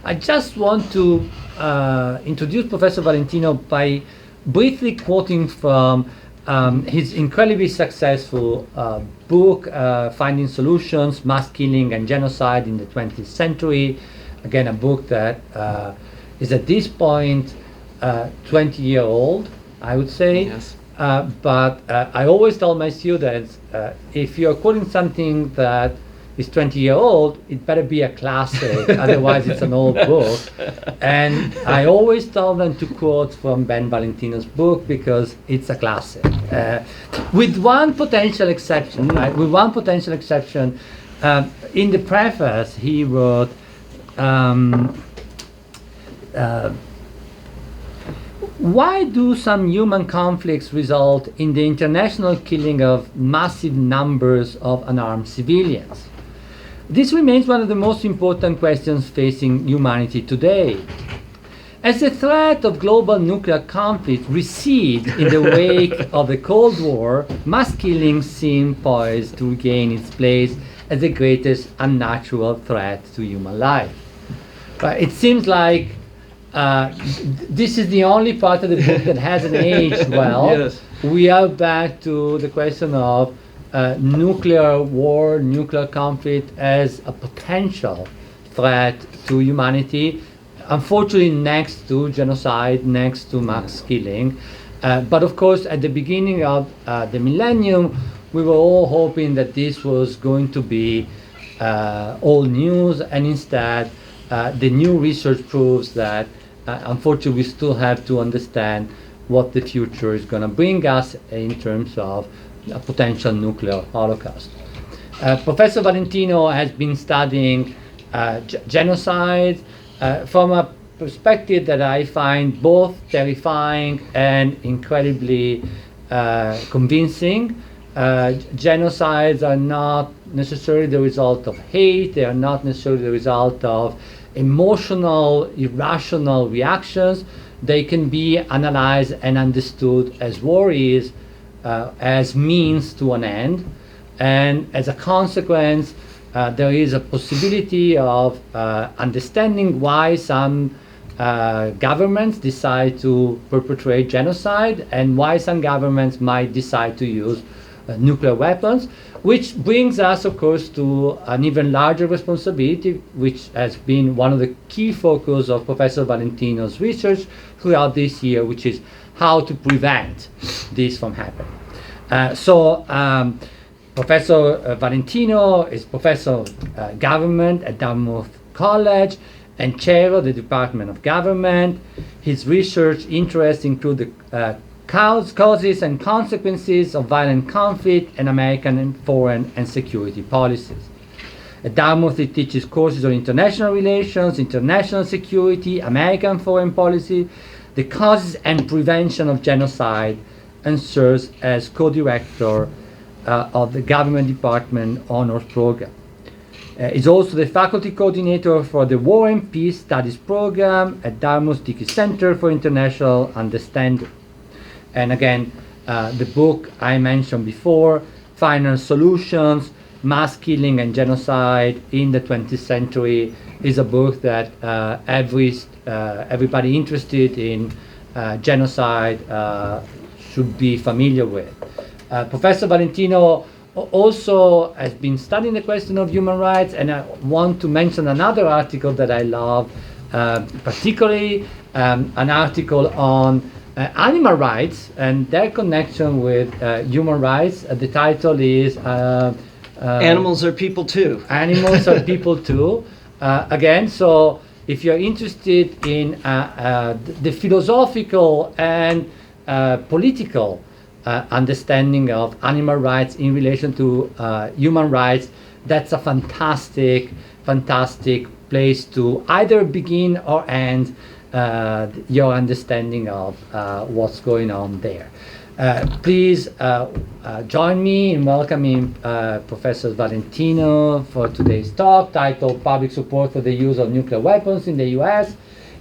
I just want to introduce Professor Valentino by briefly quoting from his incredibly successful book, Finding Solutions, Mass Killing and Genocide in the 20th Century. Again, a book that is at this point 20-year-old, I would say. Yes. But I always tell my students, if you're quoting something that is 20-year-old, it better be a classic, otherwise it's an old book. And I always tell them to quote from Ben Valentino's book because it's a classic. With one potential exception, right? With one potential exception, in the preface he wrote, why do some human conflicts result in the international killing of massive numbers of unarmed civilians? This remains one of the most important questions facing humanity today. As the threat of global nuclear conflict recedes in the wake of the Cold War, mass killings seem poised to regain its place as the greatest unnatural threat to human life. But it seems like this is the only part of the book that hasn't aged well. Yes. We are back to the question of nuclear war, nuclear conflict as a potential threat to humanity. Unfortunately, next to genocide, next to mass killing. But of course, at the beginning of the millennium, we were all hoping that this was going to be old news, and instead, the new research proves that unfortunately we still have to understand what the future is going to bring us in terms of a potential nuclear holocaust. Professor Valentino has been studying genocide from a perspective that I find both terrifying and incredibly convincing. Genocides are not necessarily the result of hate, they are not necessarily the result of emotional, irrational reactions. They can be analyzed and understood as worries, as means to an end, and as a consequence, there is a possibility of understanding why some governments decide to perpetrate genocide and why some governments might decide to use nuclear weapons, which brings us, of course, to an even larger responsibility, which has been one of the key focus of Professor Valentino's research throughout this year, which is how to prevent this from happening. Professor Valentino is professor of government at Dartmouth College and chair of the Department of Government. His research interests include the causes and consequences of violent conflict and American and foreign and security policies. At Dartmouth, he teaches courses on international relations, international security, American foreign policy, the causes and prevention of genocide, and serves as co-director of the Government Department Honors Program. He's also the faculty coordinator for the War and Peace Studies Program at Dartmouth Dickey Center for International Understanding. And again, the book I mentioned before, Final Solutions, Mass Killing and Genocide in the 20th Century, is a book that everybody interested in genocide should be familiar with. Professor Valentino also has been studying the question of human rights, and I want to mention another article that I love, particularly an article on animal rights and their connection with human rights. The title is Animals are people too. Animals are people too. Again, so if you're interested in the philosophical and political understanding of animal rights in relation to human rights, that's a fantastic place to either begin or end your understanding of what's going on there. Please join me in welcoming Professor Valentino for today's talk titled Public Support for the Use of Nuclear Weapons in the US,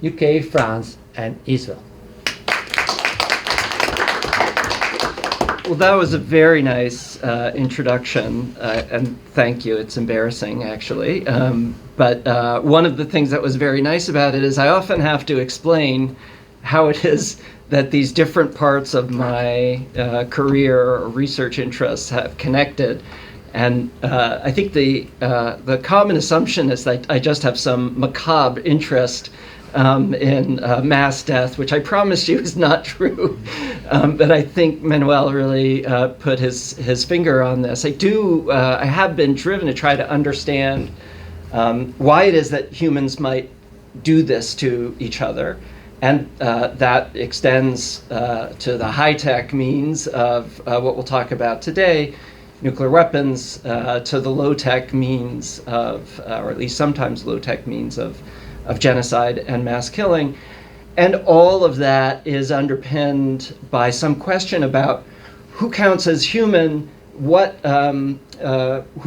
UK, France, and Israel. Well, that was a very nice introduction, and thank you. It's embarrassing, actually. But one of the things that was very nice about it is I often have to explain how it is that these different parts of my career or research interests have connected. And I think the common assumption is that I just have some macabre interest in mass death, which I promise you is not true. But I think Manuel really put his finger on this. I have been driven to try to understand why it is that humans might do this to each other. And that extends to the high-tech means of what we'll talk about today, nuclear weapons, to the low-tech means of, or at least sometimes low-tech means of genocide and mass killing. And all of that is underpinned by some question about who counts as human, who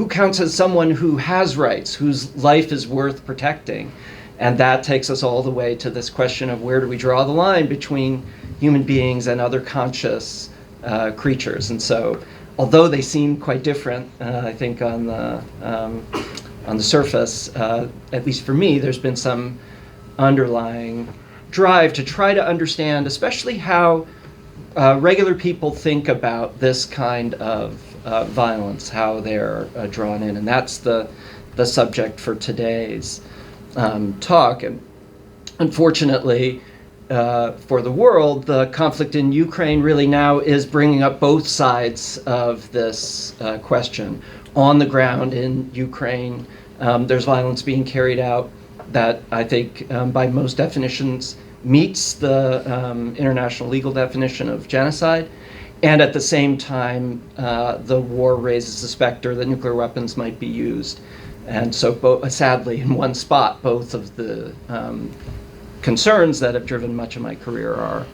counts as someone who has rights, whose life is worth protecting. And that takes us all the way to this question of where do we draw the line between human beings and other conscious creatures. And so, although they seem quite different, I think on the surface, at least for me, there's been some underlying drive to try to understand, especially how regular people think about this kind of violence, how they're drawn in. And that's the subject for today's talk. And unfortunately for the world, the conflict in Ukraine really now is bringing up both sides of this question. On the ground in Ukraine, there's violence being carried out that I think by most definitions meets the international legal definition of genocide. And at the same time, the war raises the specter that nuclear weapons might be used. And so, sadly, in one spot, both of the concerns that have driven much of my career are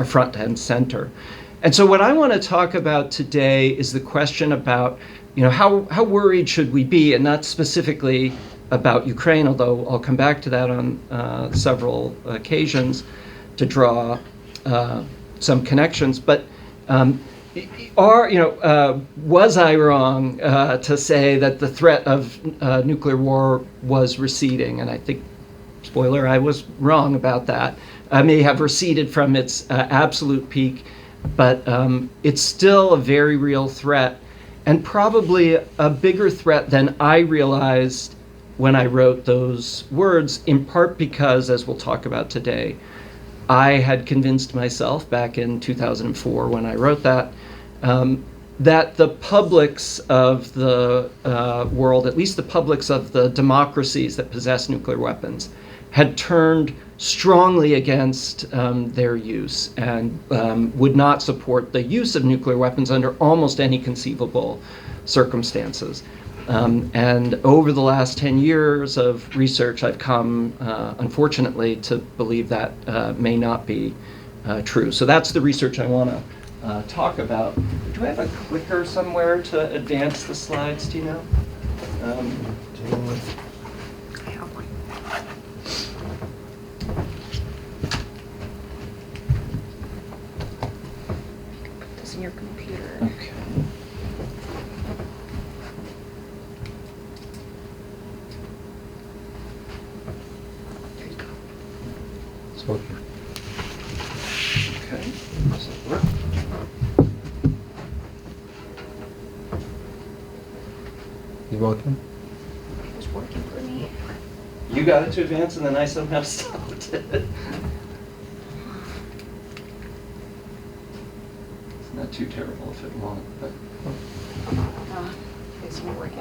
front and center. And so what I want to talk about today is the question about, how worried should we be, and not specifically about Ukraine, although I'll come back to that on several occasions to draw some connections. But was I wrong to say that the threat of nuclear war was receding? And I think, spoiler, I was wrong about that. I may have receded from its absolute peak, but it's still a very real threat, and probably a bigger threat than I realized when I wrote those words, in part because, as we'll talk about today, I had convinced myself back in 2004 when I wrote that, that the publics of the world, at least the publics of the democracies that possess nuclear weapons, had turned strongly against their use and would not support the use of nuclear weapons under almost any conceivable circumstances. And over the last 10 years of research, I've come, unfortunately, to believe that may not be true. So that's the research I want to talk about. Do I have a clicker somewhere to advance the slides, do you know? I have one. You can put this in your computer. Okay. There you go. It's working. Okay. Does it work? Is it working? It was working for me. You got it to advance, and then I somehow stopped it. It's not too terrible if it won't, but It's not working.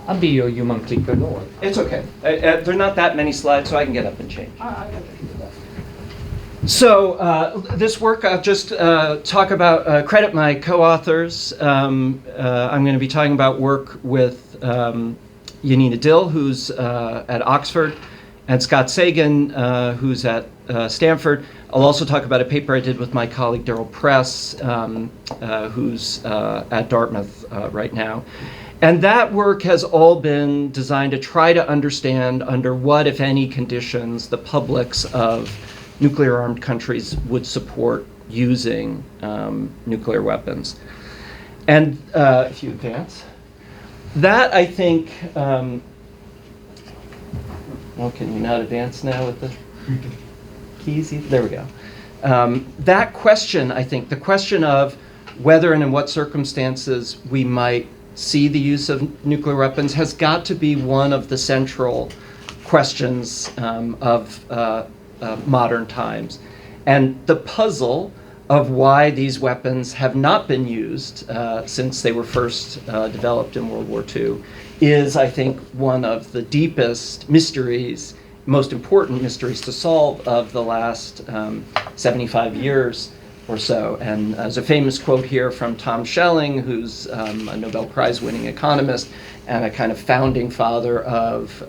I'll be your human clicker, don't worry. it's okay. There are not that many slides, so I can get up and change. So this work, I'll just talk about, credit my co-authors. I'm going to be talking about work with Yanina Dill, who's at Oxford, and Scott Sagan, who's at Stanford. I'll also talk about a paper I did with my colleague Daryl Press, who's at Dartmouth right now. And that work has all been designed to try to understand under what, if any, conditions the publics of nuclear-armed countries would support using nuclear weapons. And if you advance, that I think, well, can you not advance now with the keys? There we go. That question, I think, the question of whether and in what circumstances we might see the use of nuclear weapons has got to be one of the central questions of modern times. And the puzzle of why these weapons have not been used since they were first developed in World War II is, I think, one of the deepest mysteries, most important mysteries to solve of the last 75 years or so. And there's a famous quote here from Tom Schelling, who's a Nobel Prize-winning economist and a kind of founding father of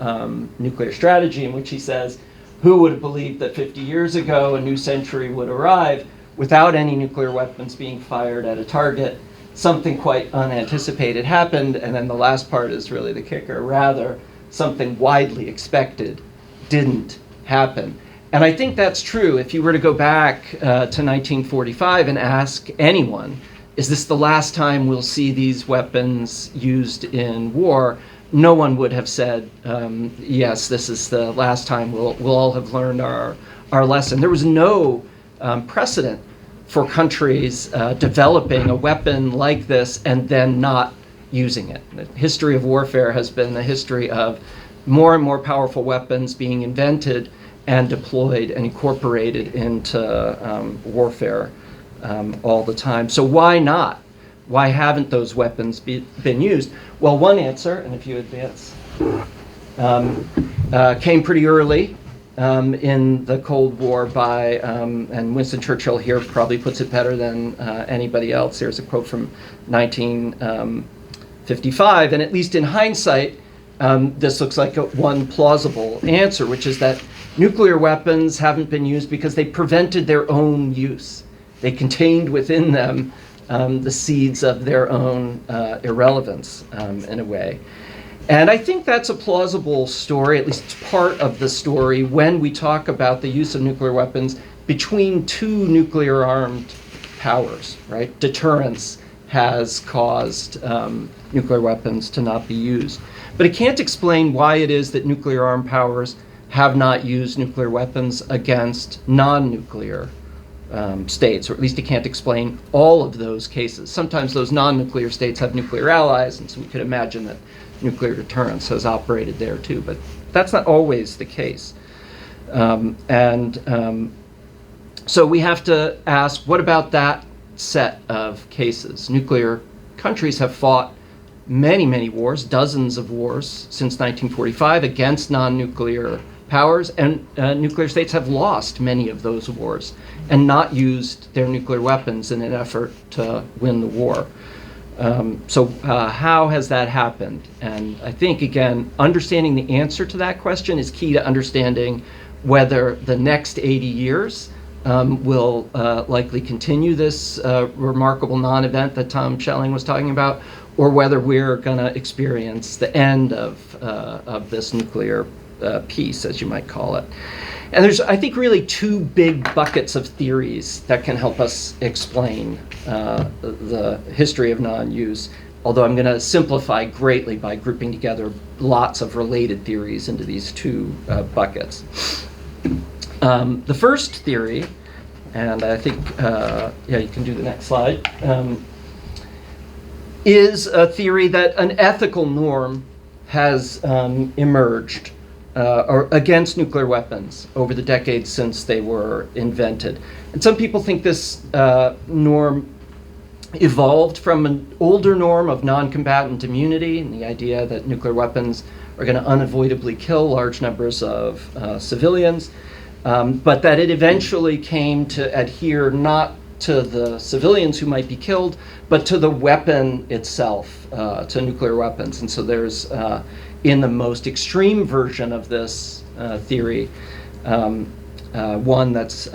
nuclear strategy, in which he says, "Who would have believed that 50 years ago a new century would arrive without any nuclear weapons being fired at a target? Something quite unanticipated happened," and then the last part is really the kicker, rather, something widely expected didn't happen. And I think that's true. If you were to go back to 1945 and ask anyone, is this the last time we'll see these weapons used in war? No one would have said, yes, this is the last time we'll all have learned our lesson. There was no precedent for countries developing a weapon like this and then not using it. The history of warfare has been a history of more and more powerful weapons being invented and deployed and incorporated into warfare all the time. So why not? Why haven't those weapons been used? Well, one answer, and if you advance, came pretty early in the Cold War by, and Winston Churchill here probably puts it better than anybody else. Here's a quote from 1955, and at least in hindsight, this looks like one plausible answer, which is that nuclear weapons haven't been used because they prevented their own use. They contained within them the seeds of their own irrelevance, in a way. And I think that's a plausible story, at least part of the story, when we talk about the use of nuclear weapons between two nuclear-armed powers, right? Deterrence has caused nuclear weapons to not be used. But it can't explain why it is that nuclear-armed powers have not used nuclear weapons against non-nuclear states, or at least it can't explain all of those cases. Sometimes those non-nuclear states have nuclear allies, and so we could imagine that nuclear deterrence has operated there too, but that's not always the case. So we have to ask, what about that set of cases? Nuclear countries have fought many, many wars, dozens of wars since 1945 against non-nuclear powers, and nuclear states have lost many of those wars and not used their nuclear weapons in an effort to win the war. So how has that happened? And I think, again, understanding the answer to that question is key to understanding whether the next 80 years will likely continue this remarkable non-event that Tom Schelling was talking about, or whether we're going to experience the end of this nuclear peace, as you might call it. And there's, I think, really two big buckets of theories that can help us explain the history of non-use, although I'm going to simplify greatly by grouping together lots of related theories into these two buckets. The first theory, and I think, yeah, you can do the next slide, is a theory that an ethical norm has emerged or against nuclear weapons over the decades since they were invented. And some people think this norm evolved from an older norm of non-combatant immunity, and the idea that nuclear weapons are going to unavoidably kill large numbers of civilians, but that it eventually came to adhere not to the civilians who might be killed, but to the weapon itself, to nuclear weapons. And so there's, in the most extreme version of this theory, one that's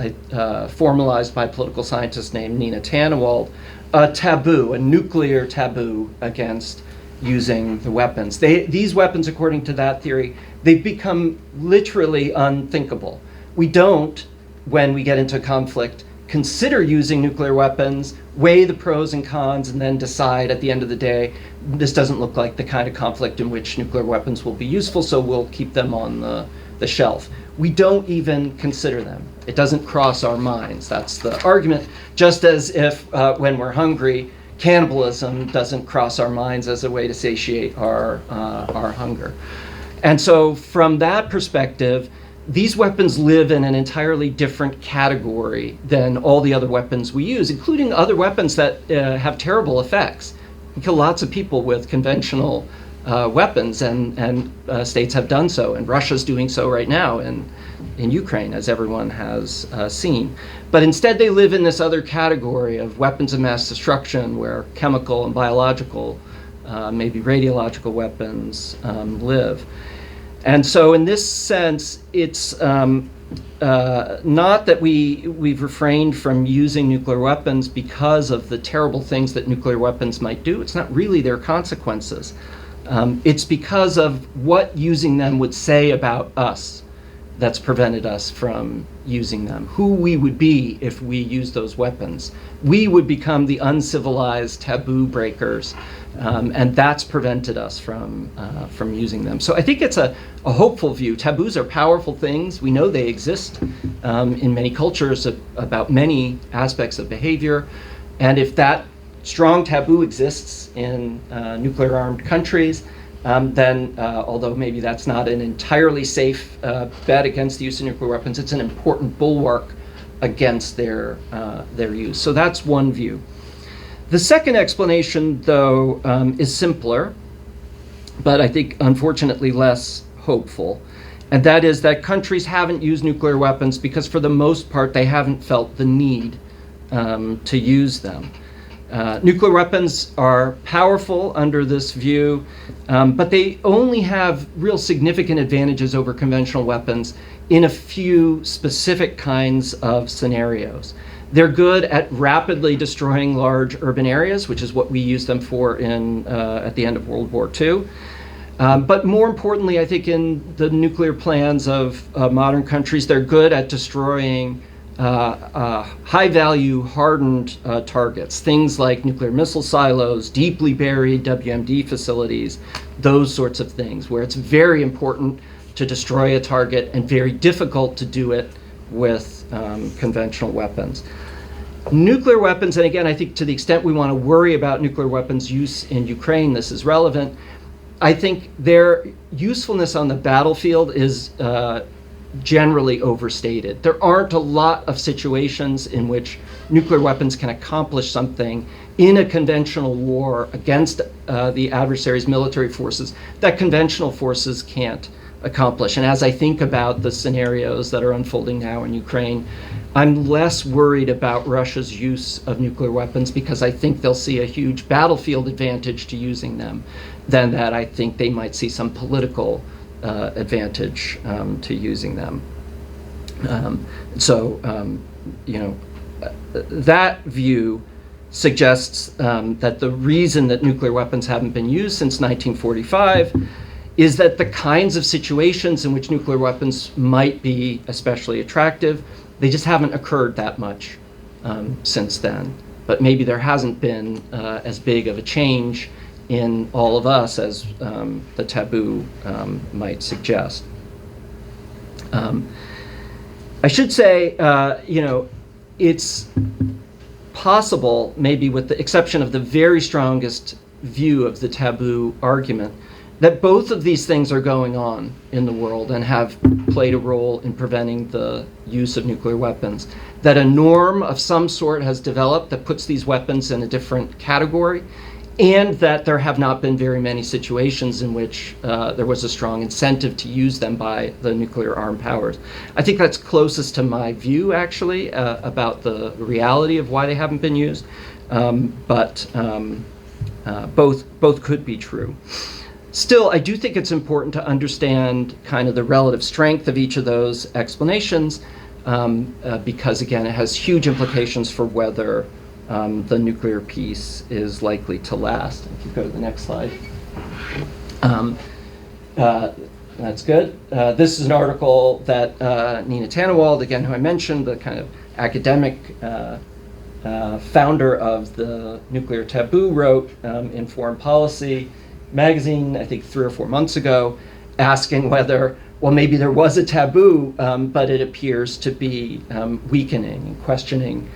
formalized by a political scientist named Nina Tannewald, a taboo, a nuclear taboo against using the weapons. These weapons, according to that theory, they've become literally unthinkable. We don't, when we get into conflict, consider using nuclear weapons, weigh the pros and cons, and then decide at the end of the day, this doesn't look like the kind of conflict in which nuclear weapons will be useful, so we'll keep them on the shelf. We don't even consider them. It doesn't cross our minds. That's the argument. Just as if when we're hungry, cannibalism doesn't cross our minds as a way to satiate our hunger. And so from that perspective, these weapons live in an entirely different category than all the other weapons we use, including other weapons that have terrible effects. We kill lots of people with conventional weapons, and states have done so, and Russia's doing so right now in Ukraine, as everyone has seen. But instead they live in this other category of weapons of mass destruction, where chemical and biological, maybe radiological weapons live. And so in this sense, it's not that we've refrained from using nuclear weapons because of the terrible things that nuclear weapons might do. It's not really their consequences. It's because of what using them would say about us that's prevented us from using them. Who we would be if we used those weapons. We would become the uncivilized taboo breakers, and that's prevented us from using them. So I think it's a hopeful view. Taboos are powerful things. We know they exist in many cultures about many aspects of behavior, and if that strong taboo exists in nuclear-armed countries, then although maybe that's not an entirely safe bet against the use of nuclear weapons, it's an important bulwark against their use. So that's one view. The second explanation, though, is simpler, but I think unfortunately less hopeful, and that is that countries haven't used nuclear weapons because for the most part they haven't felt the need to use them. Nuclear weapons are powerful under this view, but they only have real significant advantages over conventional weapons in a few specific kinds of scenarios. They're good at rapidly destroying large urban areas, which is what we used them for at the end of World War II. But more importantly, I think in the nuclear plans of modern countries, they're good at destroying high-value, hardened targets, things like nuclear missile silos, deeply buried WMD facilities, those sorts of things, where it's very important to destroy a target and very difficult to do it with conventional weapons. Nuclear weapons, and again, I think to the extent we want to worry about nuclear weapons use in Ukraine, this is relevant. I think their usefulness on the battlefield is generally overstated. There aren't a lot of situations in which nuclear weapons can accomplish something in a conventional war against the adversary's military forces that conventional forces can't accomplish. And as I think about the scenarios that are unfolding now in Ukraine, I'm less worried about Russia's use of nuclear weapons because I think they'll see a huge battlefield advantage to using them than that I think they might see some political advantage to using them. That view suggests that the reason that nuclear weapons haven't been used since 1945 is that the kinds of situations in which nuclear weapons might be especially attractive, they just haven't occurred that much since then. But maybe there hasn't been as big of a change in all of us as the taboo might suggest. I should say, it's possible, maybe with the exception of the very strongest view of the taboo argument, that both of these things are going on in the world and have played a role in preventing the use of nuclear weapons. That a norm of some sort has developed that puts these weapons in a different category, and that there have not been very many situations in which there was a strong incentive to use them by the nuclear armed powers. I think that's closest to my view, actually, about the reality of why they haven't been used, but both could be true. Still, I do think it's important to understand kind of the relative strength of each of those explanations, because again, it has huge implications for whether the nuclear peace is likely to last. If you go to the next slide. That's good. This is an article that Nina Tannenwald, again, who I mentioned, the kind of academic founder of the Nuclear Taboo, wrote in Foreign Policy magazine, I think 3 or 4 months ago, asking whether, well, maybe there was a taboo, but it appears to be weakening and questioning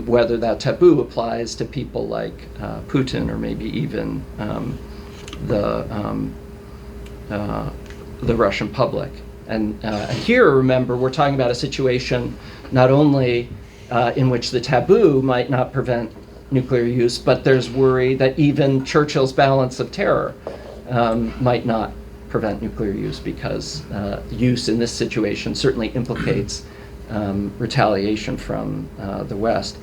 whether that taboo applies to people like Putin or maybe even the Russian public. And here, remember, we're talking about a situation not only in which the taboo might not prevent nuclear use, but there's worry that even Churchill's balance of terror might not prevent nuclear use, because use in this situation certainly implicates retaliation from the West.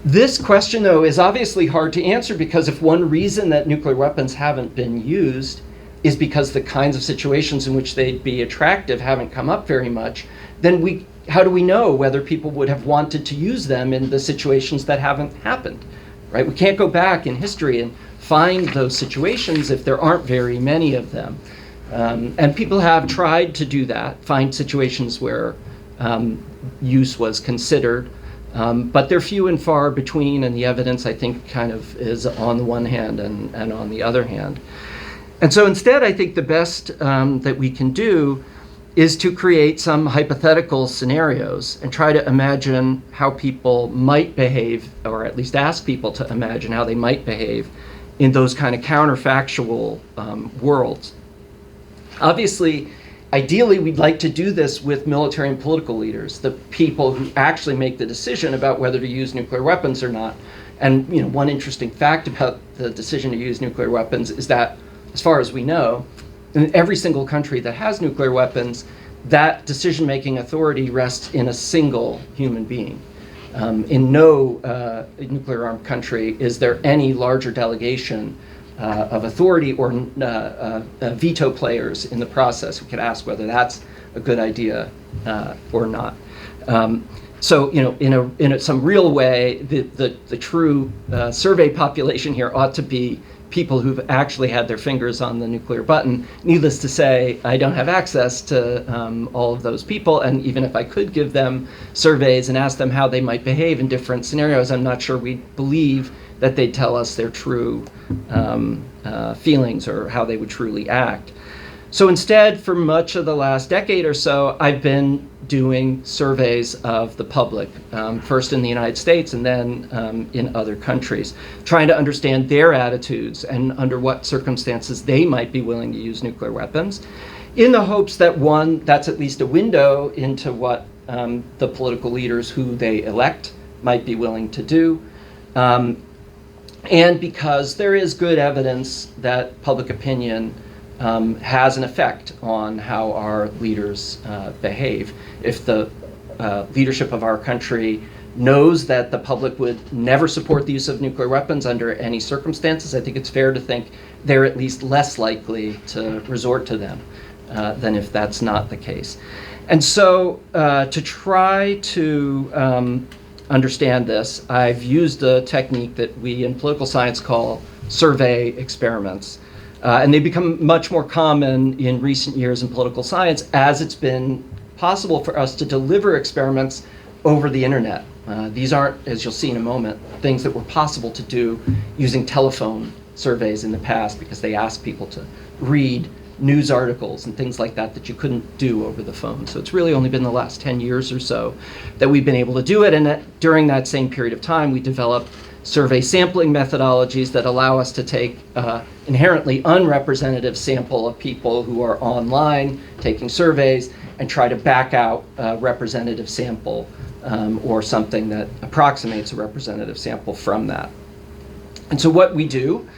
This question, though, is obviously hard to answer, because if one reason that nuclear weapons haven't been used is because the kinds of situations in which they'd be attractive haven't come up very much, then how do we know whether people would have wanted to use them in the situations that haven't happened, right? We can't go back in history and find those situations if there aren't very many of them. And people have tried to do that, find situations where use was considered, but they're few and far between, and the evidence, I think, kind of is on the one hand and on the other hand. And so instead, I think the best that we can do is to create some hypothetical scenarios and try to imagine how people might behave, or at least ask people to imagine how they might behave in those kind of counterfactual worlds. Obviously, ideally, we'd like to do this with military and political leaders, the people who actually make the decision about whether to use nuclear weapons or not. And one interesting fact about the decision to use nuclear weapons is that, as far as we know, in every single country that has nuclear weapons, that decision-making authority rests in a single human being. In no nuclear-armed country is there any larger delegation of authority or veto players in the process. We could ask whether that's a good idea or not. So, in some real way, the true survey population here ought to be people who've actually had their fingers on the nuclear button. Needless to say, I don't have access to all of those people, and even if I could give them surveys and ask them how they might behave in different scenarios, I'm not sure we believe that they'd tell us their true feelings or how they would truly act. So instead, for much of the last decade or so, I've been doing surveys of the public, first in the United States and then in other countries, trying to understand their attitudes and under what circumstances they might be willing to use nuclear weapons, in the hopes that, one, that's at least a window into what the political leaders who they elect might be willing to do, and because there is good evidence that public opinion has an effect on how our leaders behave. If the leadership of our country knows that the public would never support the use of nuclear weapons under any circumstances, I think it's fair to think they're at least less likely to resort to them than if that's not the case. And so to try to understand this, I've used a technique that we in political science call survey experiments. And they've become much more common in recent years in political science as it's been possible for us to deliver experiments over the internet. These aren't, as you'll see in a moment, things that were possible to do using telephone surveys in the past, because they asked people to read news articles and things like that you couldn't do over the phone. So it's really only been the last 10 years or so that we've been able to do it. And during that same period of time, we developed survey sampling methodologies that allow us to take inherently unrepresentative sample of people who are online taking surveys and try to back out a representative sample or something that approximates a representative sample from that. And so what we do,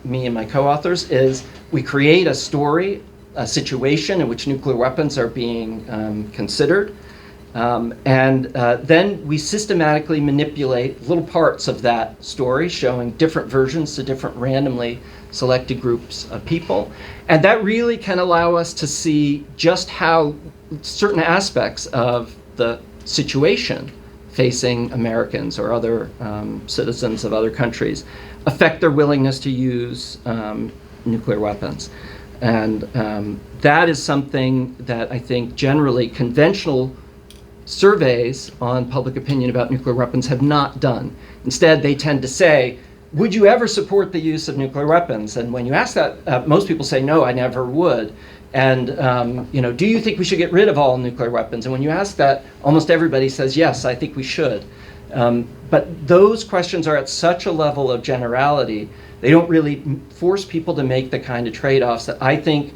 me and my co-authors, is we create a story, a situation in which nuclear weapons are being considered. Then we systematically manipulate little parts of that story, showing different versions to different randomly selected groups of people. And that really can allow us to see just how certain aspects of the situation facing Americans or other citizens of other countries affect their willingness to use nuclear weapons. And that is something that I think generally conventional surveys on public opinion about nuclear weapons have not done. Instead, they tend to say, would you ever support the use of nuclear weapons? And when you ask that, most people say, no, I never would. And do you think we should get rid of all nuclear weapons? And when you ask that, almost everybody says, yes, I think we should. But those questions are at such a level of generality, they don't really force people to make the kind of trade-offs that I think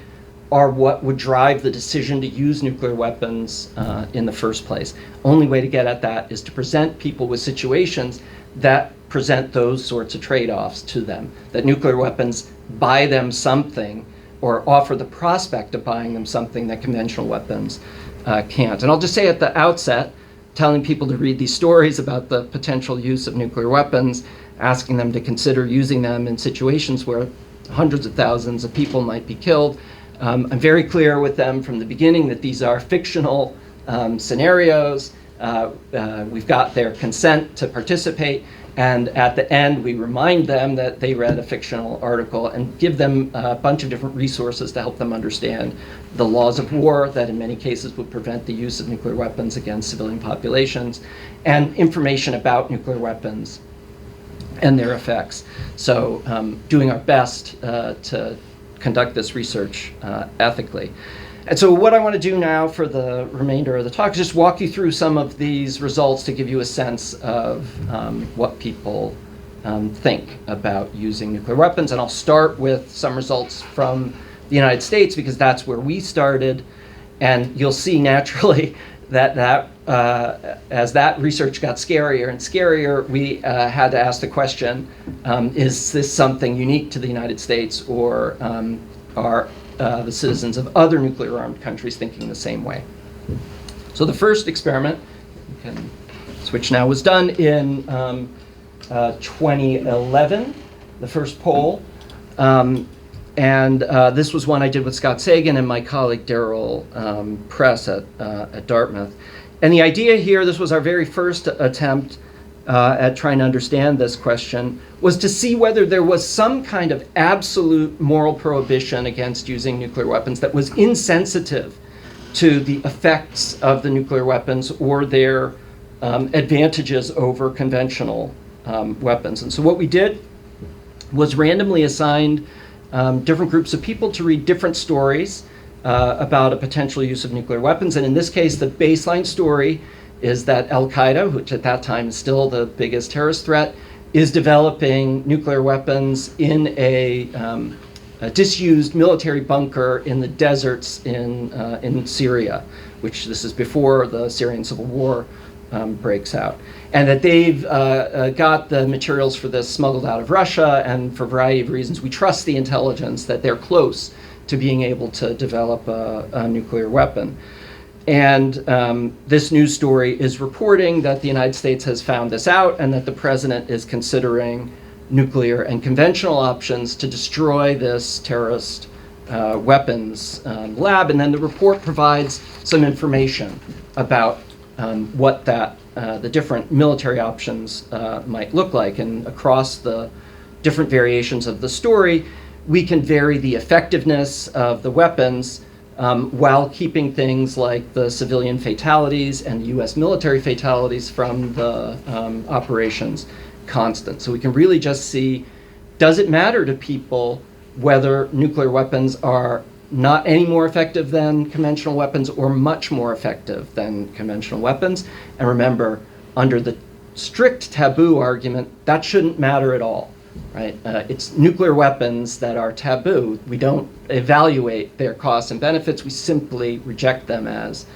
are what would drive the decision to use nuclear weapons in the first place. Only way to get at that is to present people with situations that present those sorts of trade-offs to them, that nuclear weapons buy them something or offer the prospect of buying them something that conventional weapons can't. And I'll just say at the outset, telling people to read these stories about the potential use of nuclear weapons, asking them to consider using them in situations where hundreds of thousands of people might be killed. I'm very clear with them from the beginning that these are fictional scenarios. We've got their consent to participate, and at the end we remind them that they read a fictional article and give them a bunch of different resources to help them understand the laws of war that in many cases would prevent the use of nuclear weapons against civilian populations, and information about nuclear weapons and their effects. So doing our best to conduct this research ethically. And so what I want to do now for the remainder of the talk is just walk you through some of these results to give you a sense of what people think about using nuclear weapons. And I'll start with some results from the United States because that's where we started. And you'll see naturally that as that research got scarier and scarier, we had to ask the question, is this something unique to the United States, or are the citizens of other nuclear-armed countries thinking the same way? So the first experiment, we can switch now, was done in 2011, the first poll. And this was one I did with Scott Sagan and my colleague Daryl Press at Dartmouth. And the idea here, this was our very first attempt at trying to understand this question, was to see whether there was some kind of absolute moral prohibition against using nuclear weapons that was insensitive to the effects of the nuclear weapons or their advantages over conventional weapons. And so what we did was randomly assigned different groups of people to read different stories about a potential use of nuclear weapons. And in this case, the baseline story is that Al-Qaeda, which at that time is still the biggest terrorist threat, is developing nuclear weapons in a disused military bunker in the deserts in Syria, which this is before the Syrian civil war breaks out. And that they've got the materials for this smuggled out of Russia, and for a variety of reasons, we trust the intelligence that they're close to being able to develop a nuclear weapon. And this news story is reporting that the United States has found this out and that the president is considering nuclear and conventional options to destroy this terrorist weapons lab. And then the report provides some information about what the different military options might look like. And across the different variations of the story, we can vary the effectiveness of the weapons while keeping things like the civilian fatalities and US military fatalities from the operations constant. So we can really just see, does it matter to people whether nuclear weapons are not any more effective than conventional weapons or much more effective than conventional weapons? And remember, under the strict taboo argument, that shouldn't matter at all, right? It's nuclear weapons that are taboo. We don't evaluate their costs and benefits. We simply reject them as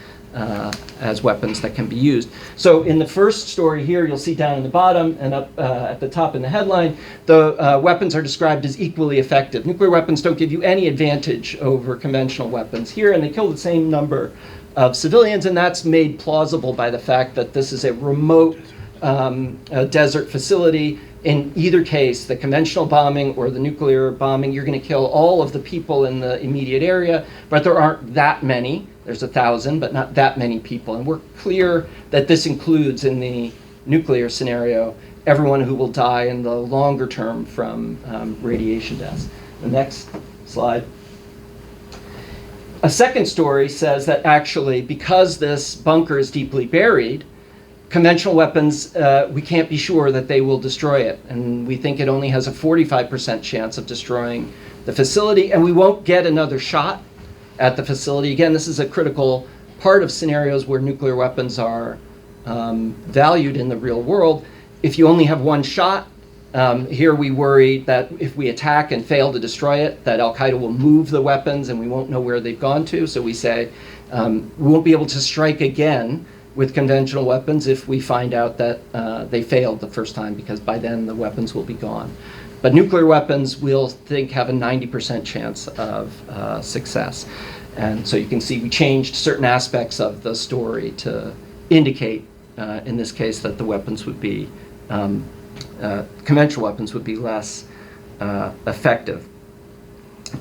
weapons that can be used. So in the first story here, you'll see down in the bottom and up at the top in the headline, the weapons are described as equally effective. Nuclear weapons don't give you any advantage over conventional weapons here, and they kill the same number of civilians, and that's made plausible by the fact that this is a remote desert facility. In either case, the conventional bombing or the nuclear bombing, you're going to kill all of the people in the immediate area, but there aren't that many. There's 1,000, but not that many people. And we're clear that this includes, in the nuclear scenario, everyone who will die in the longer term from radiation deaths. The next slide. A second story says that actually, because this bunker is deeply buried, conventional weapons, we can't be sure that they will destroy it. And we think it only has a 45% chance of destroying the facility, and we won't get another shot at the facility. Again, this is a critical part of scenarios where nuclear weapons are valued in the real world. If you only have one shot, here we worry that if we attack and fail to destroy it, that Al-Qaeda will move the weapons and we won't know where they've gone to. So we say we won't be able to strike again with conventional weapons if we find out that they failed the first time, because by then the weapons will be gone. But nuclear weapons, we'll think, have a 90% chance of success. And so you can see we changed certain aspects of the story to indicate, in this case, that the weapons would be, conventional weapons would be less effective.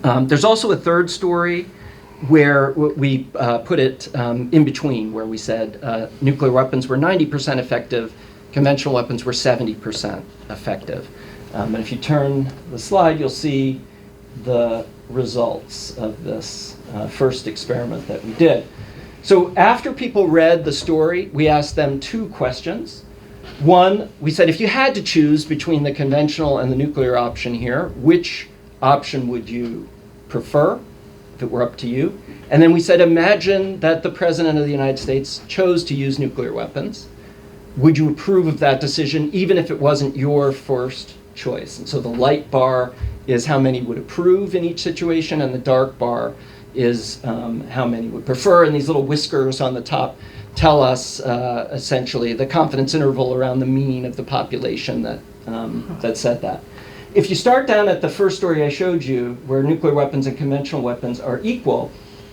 There's also a third story where we put it in between, where we said nuclear weapons were 90% effective, conventional weapons were 70% effective. And if you turn the slide, you'll see the results of this first experiment that we did. So after people read the story, we asked them two questions. One, we said, if you had to choose between the conventional and the nuclear option here, which option would you prefer, if it were up to you? And then we said, imagine that the President of the United States chose to use nuclear weapons. Would you approve of that decision, even if it wasn't your first choice? And so the light bar is how many would approve in each situation, and the dark bar is how many would prefer. And these little whiskers on the top tell us essentially the confidence interval around the mean of the population that, that said that. If you start down at the first story I showed you, where nuclear weapons and conventional weapons are equal,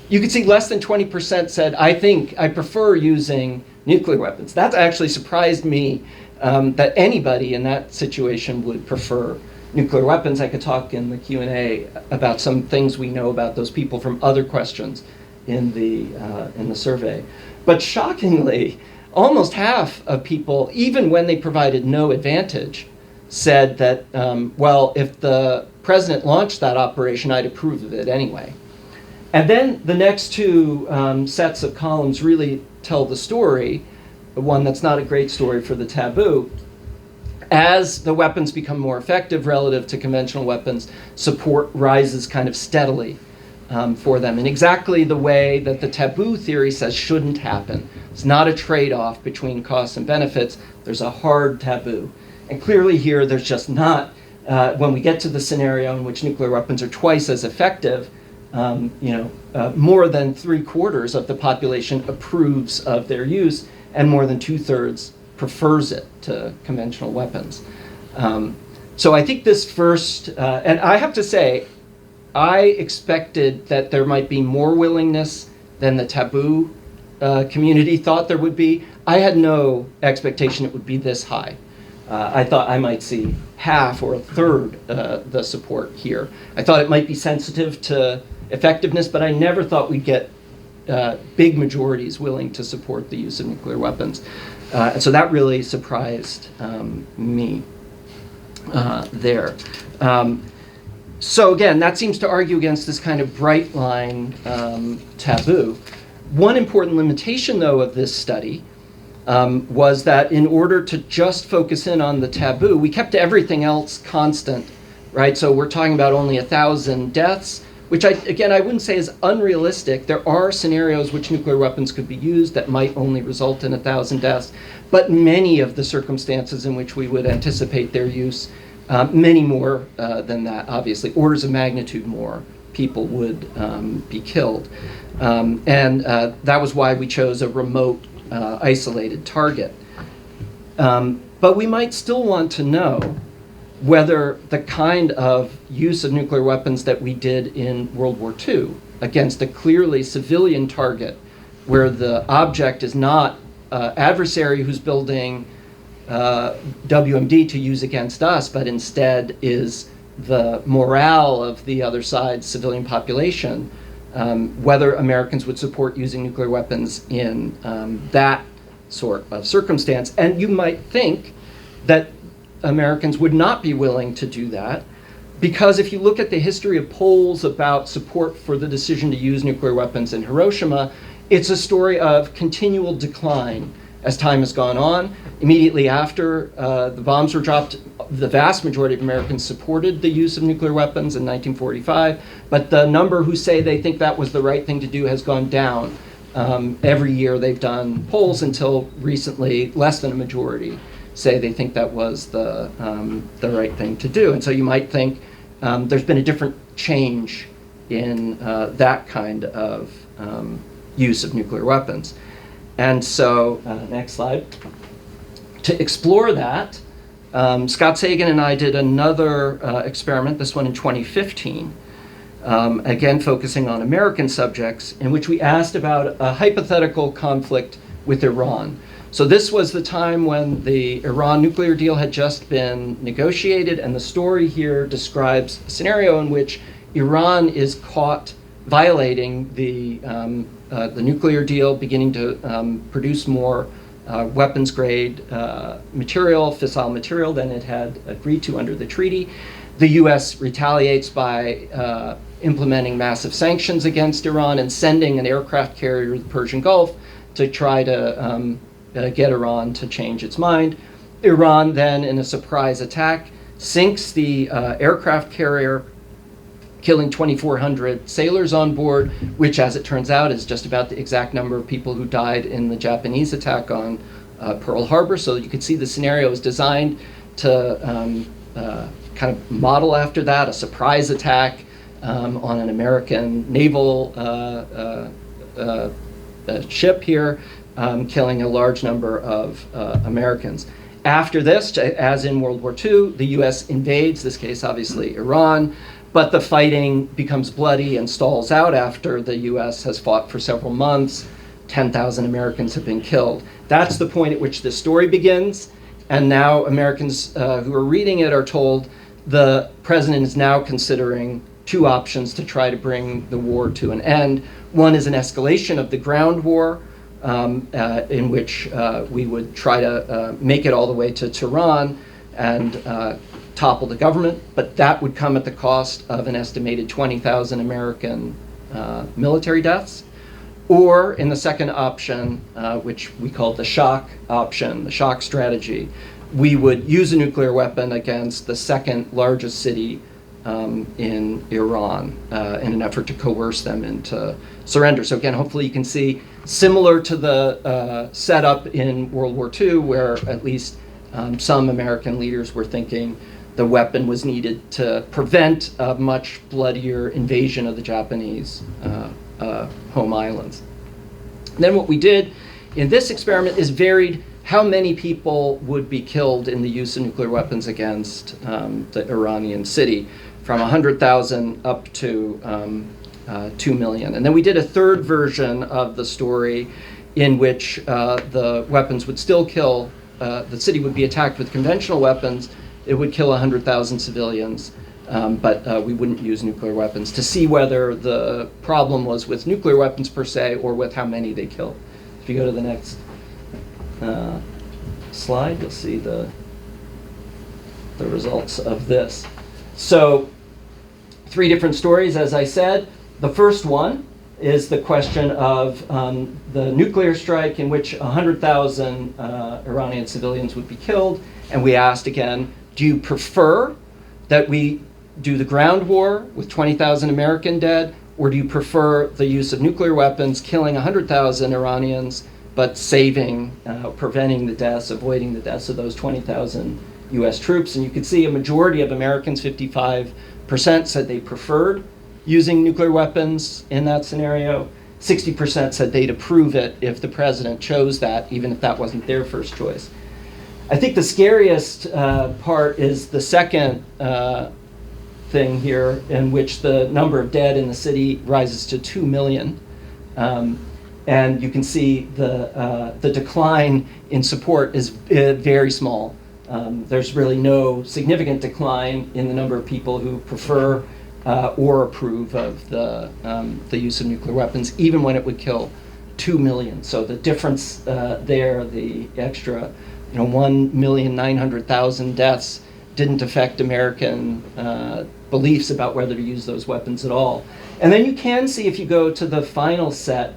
you can see less than 20% said, I prefer using nuclear weapons. That actually surprised me, that anybody in that situation would prefer nuclear weapons. I could talk in the Q&A about some things we know about those people from other questions in the survey. But shockingly, almost half of people, even when they provided no advantage, said that, well, if the president launched that operation, I'd approve of it anyway. And then the next two sets of columns really tell the story, the one that's not a great story for the taboo. As the weapons become more effective relative to conventional weapons, support rises kind of steadily for them, in exactly the way that the taboo theory says shouldn't happen. It's not a trade-off between costs and benefits. There's a hard taboo. And clearly here, there's just not, when we get to the scenario in which nuclear weapons are twice as effective, more than 3/4 of the population approves of their use, and more than 2/3 prefers it to conventional weapons. So I think this first, and I have to say, I expected that there might be more willingness than the taboo community thought there would be. I had no expectation it would be this high. I thought I might see half or a third the support here. I thought it might be sensitive to effectiveness, but I never thought we'd get big majorities willing to support the use of nuclear weapons. And so that really surprised me there. So again, that seems to argue against this kind of bright line taboo. One important limitation, though, of this study was that in order to just focus in on the taboo, we kept everything else constant, right? So we're talking about only 1,000 deaths, which I wouldn't say is unrealistic. There are scenarios which nuclear weapons could be used that might only result in 1,000 deaths, but many of the circumstances in which we would anticipate their use, many more than that, obviously, orders of magnitude more people would be killed. And that was why we chose a remote, isolated target. But we might still want to know whether the kind of use of nuclear weapons that we did in World War II against a clearly civilian target, where the object is not adversary who's building WMD to use against us, but instead is the morale of the other side's civilian population, whether Americans would support using nuclear weapons in that sort of circumstance. And you might think that Americans would not be willing to do that, because if you look at the history of polls about support for the decision to use nuclear weapons in Hiroshima, it's a story of continual decline as time has gone on. Immediately after the bombs were dropped, the vast majority of Americans supported the use of nuclear weapons in 1945, but the number who say they think that was the right thing to do has gone down. Every year they've done polls until recently, less than a majority say they think that was the right thing to do. And so you might think there's been a different change in that kind of use of nuclear weapons. And so, next slide. To explore that, Scott Sagan and I did another experiment, this one in 2015, again focusing on American subjects, in which we asked about a hypothetical conflict with Iran. So this was the time when the Iran nuclear deal had just been negotiated, and the story here describes a scenario in which Iran is caught violating the nuclear deal, beginning to produce more weapons-grade material, fissile material, than it had agreed to under the treaty. The U.S. retaliates by implementing massive sanctions against Iran and sending an aircraft carrier to the Persian Gulf to try to get Iran to change its mind. Iran then, in a surprise attack, sinks the aircraft carrier, killing 2,400 sailors on board, which, as it turns out, is just about the exact number of people who died in the Japanese attack on Pearl Harbor. So you can see the scenario is designed to kind of model after that, a surprise attack on an American naval ship here, killing a large number of Americans. After this, as in World War II, the U.S. invades, this case obviously Iran, but the fighting becomes bloody and stalls out after the U.S. has fought for several months. 10,000 Americans have been killed. That's the point at which the story begins, and now Americans who are reading it are told the president is now considering two options to try to bring the war to an end. One is an escalation of the ground war, in which we would try to make it all the way to Tehran and topple the government, but that would come at the cost of an estimated 20,000 American military deaths. Or in the second option, which we call the shock option, the shock strategy, we would use a nuclear weapon against the second largest city in Iran in an effort to coerce them into surrender. So again, hopefully you can see, similar to the setup in World War II, where at least some American leaders were thinking the weapon was needed to prevent a much bloodier invasion of the Japanese home islands. And then what we did in this experiment is varied how many people would be killed in the use of nuclear weapons against the Iranian city, from 100,000 up to 2 million. And then we did a third version of the story in which the weapons would still kill, the city would be attacked with conventional weapons, it would kill 100,000 civilians, but we wouldn't use nuclear weapons, to see whether the problem was with nuclear weapons per se or with how many they killed. If you go to the next slide, you'll see the results of this. So, 3 different stories, as I said. The first one is the question of the nuclear strike in which 100,000 Iranian civilians would be killed. And we asked again, do you prefer that we do the ground war with 20,000 American dead, or do you prefer the use of nuclear weapons, killing 100,000 Iranians, but saving, preventing the deaths, avoiding the deaths of those 20,000 U.S. troops? And you can see a majority of Americans, 55%, said they preferred using nuclear weapons in that scenario. 60% said they'd approve it if the president chose that, even if that wasn't their first choice. I think the scariest part is the second thing here, in which the number of dead in the city rises to 2 million. And you can see the decline in support is very small. There's really no significant decline in the number of people who prefer or approve of the use of nuclear weapons, even when it would kill 2 million. So the difference there, the extra 1,900,000 deaths, didn't affect American beliefs about whether to use those weapons at all. And then you can see, if you go to the final set,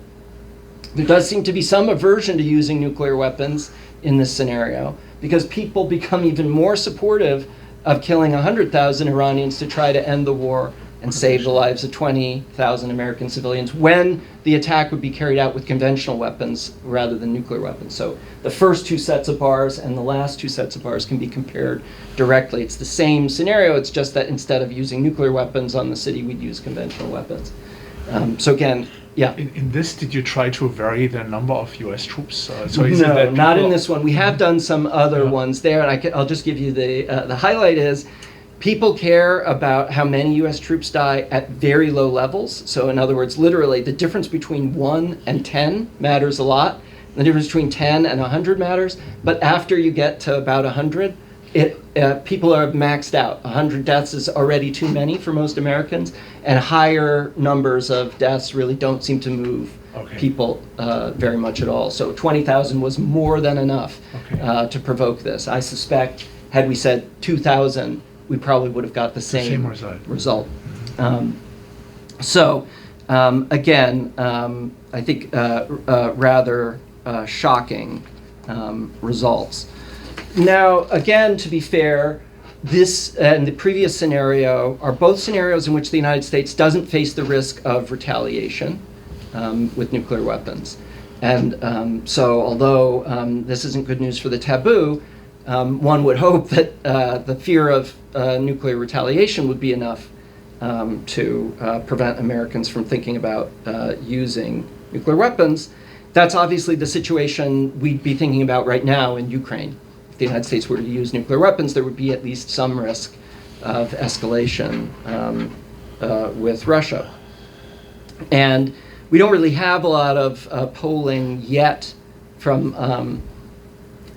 there does seem to be some aversion to using nuclear weapons in this scenario, because people become even more supportive of killing 100,000 Iranians to try to end the war and save the lives of 20,000 American civilians when the attack would be carried out with conventional weapons rather than nuclear weapons. So the first two sets of bars and the last two sets of bars can be compared directly. It's the same scenario, it's just that instead of using nuclear weapons on the city, we'd use conventional weapons. So again, yeah. In this, did you try to vary the number of U.S. troops? So is it No, that not in people- this one. We have done some other Yeah. ones there, and I'll just give you the highlight is people care about how many U.S. troops die at very low levels. So in other words, literally, the difference between 1 and 10 matters a lot. The difference between 10 and 100 matters. But after you get to about 100, people are maxed out. 100 deaths is already too many for most Americans, and higher numbers of deaths really don't seem to move Okay. people very much at all. So 20,000 was more than enough Okay. to provoke this. I suspect, had we said 2,000, we probably would have got the same result. Again, I think rather shocking results. Now, again, to be fair, this and the previous scenario are both scenarios in which the United States doesn't face the risk of retaliation with nuclear weapons. And so although this isn't good news for the taboo, one would hope that the fear of nuclear retaliation would be enough to prevent Americans from thinking about using nuclear weapons. That's obviously the situation we'd be thinking about right now in Ukraine. If the United States were to use nuclear weapons, there would be at least some risk of escalation with Russia. And we don't really have a lot of polling yet from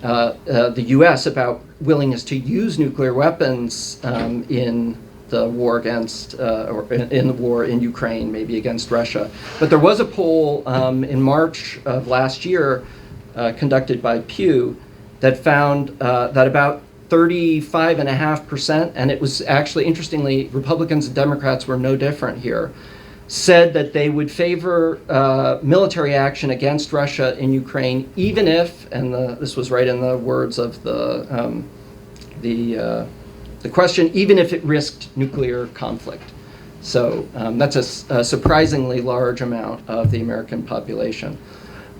the U.S. about willingness to use nuclear weapons in the war against, or in the war in Ukraine, maybe against Russia. But there was a poll in March of last year conducted by Pew that found that about 35.5%, and it was actually, interestingly, Republicans and Democrats were no different here, said that they would favor military action against Russia in Ukraine, even if, and this was right in the words of the question, even if it risked nuclear conflict. So that's a surprisingly large amount of the American population.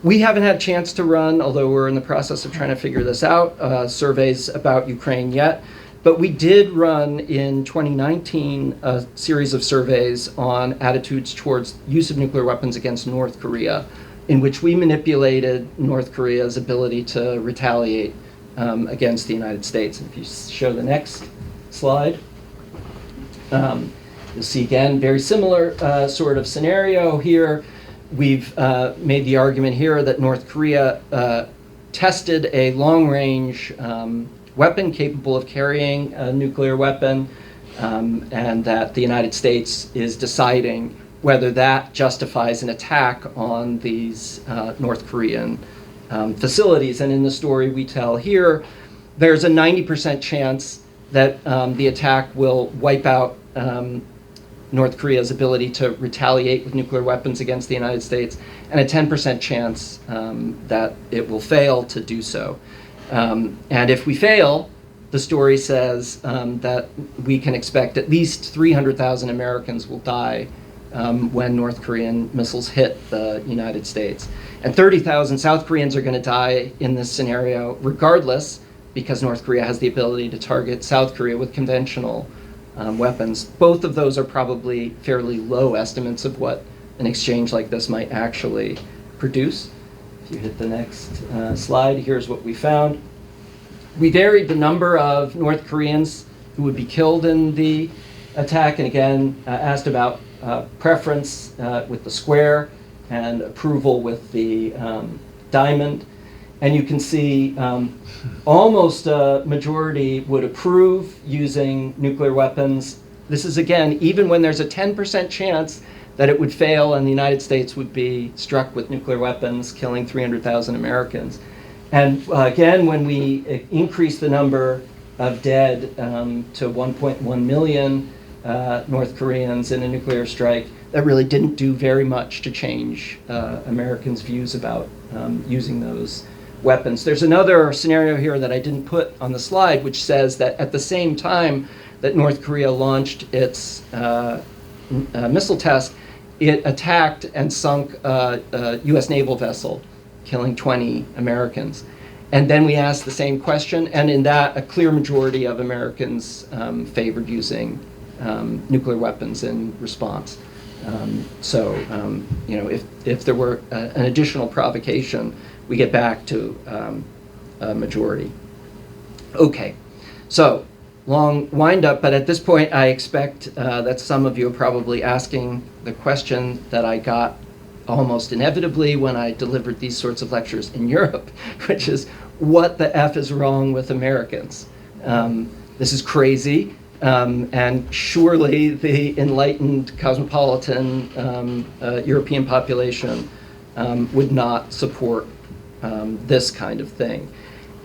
We haven't had a chance to run, although we're in the process of trying to figure this out, surveys about Ukraine yet. But we did run in 2019 a series of surveys on attitudes towards use of nuclear weapons against North Korea, in which we manipulated North Korea's ability to retaliate against the United States. And if you show the next slide, you'll see again, very similar sort of scenario here. We've made the argument here that North Korea tested a long-range weapon capable of carrying a nuclear weapon, and that the United States is deciding whether that justifies an attack on these North Korean facilities. And in the story we tell here, there's a 90% chance that the attack will wipe out North Korea's ability to retaliate with nuclear weapons against the United States, and a 10% chance that it will fail to do so. And if we fail, the story says that we can expect at least 300,000 Americans will die when North Korean missiles hit the United States. And 30,000 South Koreans are going to die in this scenario regardless, because North Korea has the ability to target South Korea with conventional weapons. Both of those are probably fairly low estimates of what an exchange like this might actually produce. If you hit the next slide, here's what we found. We varied the number of North Koreans who would be killed in the attack, and again, asked about preference with the square and approval with the diamond. And you can see almost a majority would approve using nuclear weapons. This is, again, even when there's a 10% chance that it would fail and the United States would be struck with nuclear weapons, killing 300,000 Americans. And again, when we increase the number of dead to 1.1 million, North Koreans in a nuclear strike that really didn't do very much to change Americans' views about using those weapons. There's another scenario here that I didn't put on the slide, which says that at the same time that North Korea launched its missile test, it attacked and sunk a U.S. naval vessel, killing 20 Americans. And then we asked the same question, and in that, a clear majority of Americans favored using nuclear weapons in response. If there were an additional provocation, we get back to a majority. Okay, so long wind up, but at this point I expect that some of you are probably asking the question that I got almost inevitably when I delivered these sorts of lectures in Europe, which is, what the F is wrong with Americans? This is crazy, and surely the enlightened cosmopolitan European population would not support this kind of thing.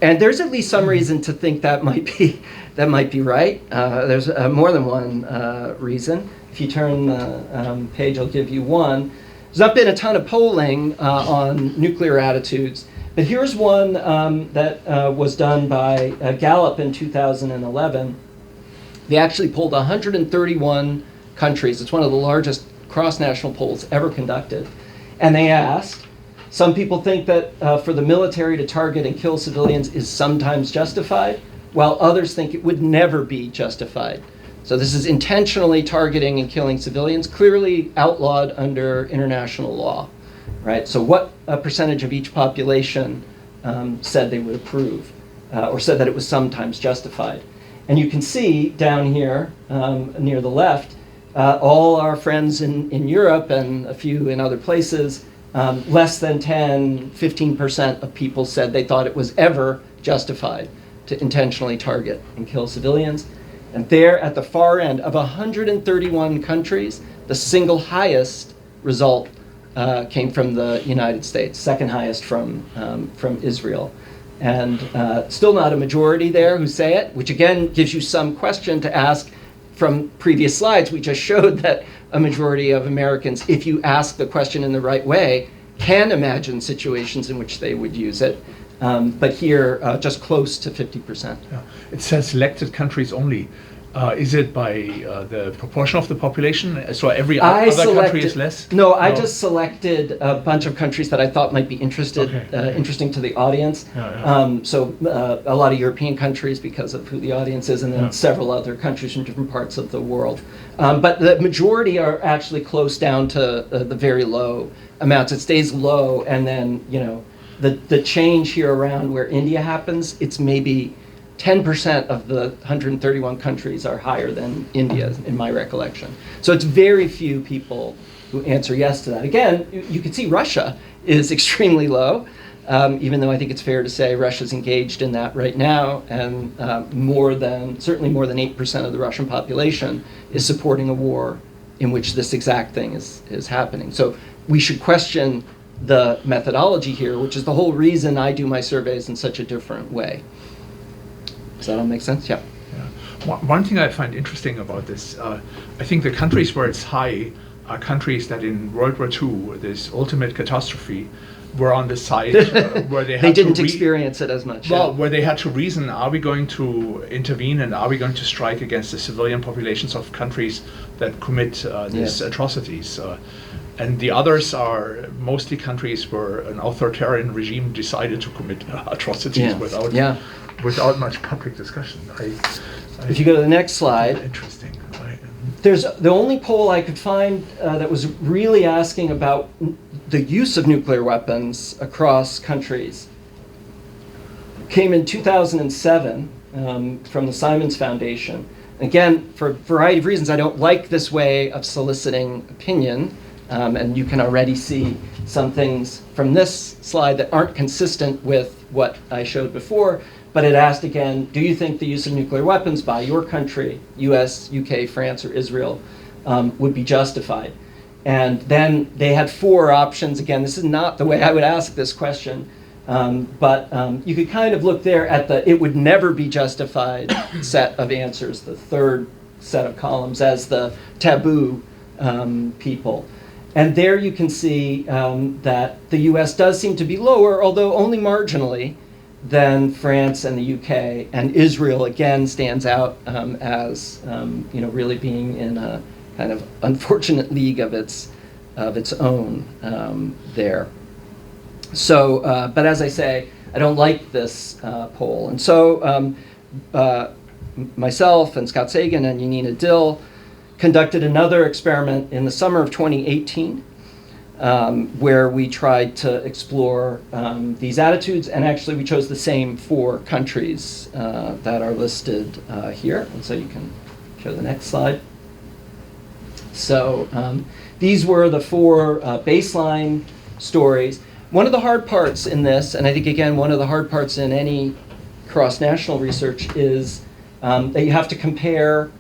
And there's at least some reason to think that might be right. There's more than one reason. If you turn the page, I'll give you one. There's not been a ton of polling on nuclear attitudes, but here's one that was done by Gallup in 2011. They actually polled 131 countries. It's one of the largest cross-national polls ever conducted. And they asked, some people think that for the military to target and kill civilians is sometimes justified, while others think it would never be justified. So this is intentionally targeting and killing civilians, clearly outlawed under international law, right? So what percentage of each population said they would approve or said that it was sometimes justified? And you can see down here near the left, all our friends in Europe and a few in other places, less than 10, 15% of people said they thought it was ever justified to intentionally target and kill civilians. And there at the far end of 131 countries, the single highest result came from the United States, second highest from Israel. And still not a majority there who say it, which again gives you some question to ask from previous slides. We just showed that a majority of Americans, if you ask the question in the right way, can imagine situations in which they would use it. But here, just close to 50%. Yeah. It says selected countries only. Is it by the proportion of the population? So every other country is less? No, I just selected a bunch of countries that I thought might be interesting to the audience. So a lot of European countries because of who the audience is, and then several other countries from different parts of the world. But the majority are actually close down to the very low amounts. It stays low, and then the change here around where India happens, it's maybe 10% of the 131 countries are higher than India, in my recollection. So it's very few people who answer yes to that. Again, you can see Russia is extremely low, even though I think it's fair to say Russia's engaged in that right now, and certainly more than 8% of the Russian population is supporting a war in which this exact thing is happening. So we should question the methodology here, which is the whole reason I do my surveys in such a different way. Does that all make sense? Yeah. One thing I find interesting about this, I think the countries where it's high are countries that in World War II, this ultimate catastrophe, were on the side where they had they didn't experience it as much. Well, where they had to reason, are we going to intervene and are we going to strike against the civilian populations of countries that commit these atrocities? And the others are mostly countries where an authoritarian regime decided to commit atrocities without much public discussion. If you go to the next slide, interesting. There's the only poll I could find that was really asking about the use of nuclear weapons across countries. Came in 2007 from the Simons Foundation. Again, for a variety of reasons, I don't like this way of soliciting opinion. And you can already see some things from this slide that aren't consistent with what I showed before. But it asked again, do you think the use of nuclear weapons by your country, US, UK, France, or Israel, would be justified? And then they had 4 options. Again, this is not the way I would ask this question. But you could kind of look there at the it would never be justified set of answers, the third set of columns as the taboo people. And there you can see that the US does seem to be lower, although only marginally, than France and the UK. And Israel, again, stands out as really being in a kind of unfortunate league of its own there. So, but as I say, I don't like this poll. And so myself and Scott Sagan and Yanina Dill conducted another experiment in the summer of 2018 where we tried to explore these attitudes, and actually we chose the same 4 countries that are listed here. And so you can show the next slide. So these were the 4 baseline stories. One of the hard parts in this, and I think again one of the hard parts in any cross-national research, is that you have to compare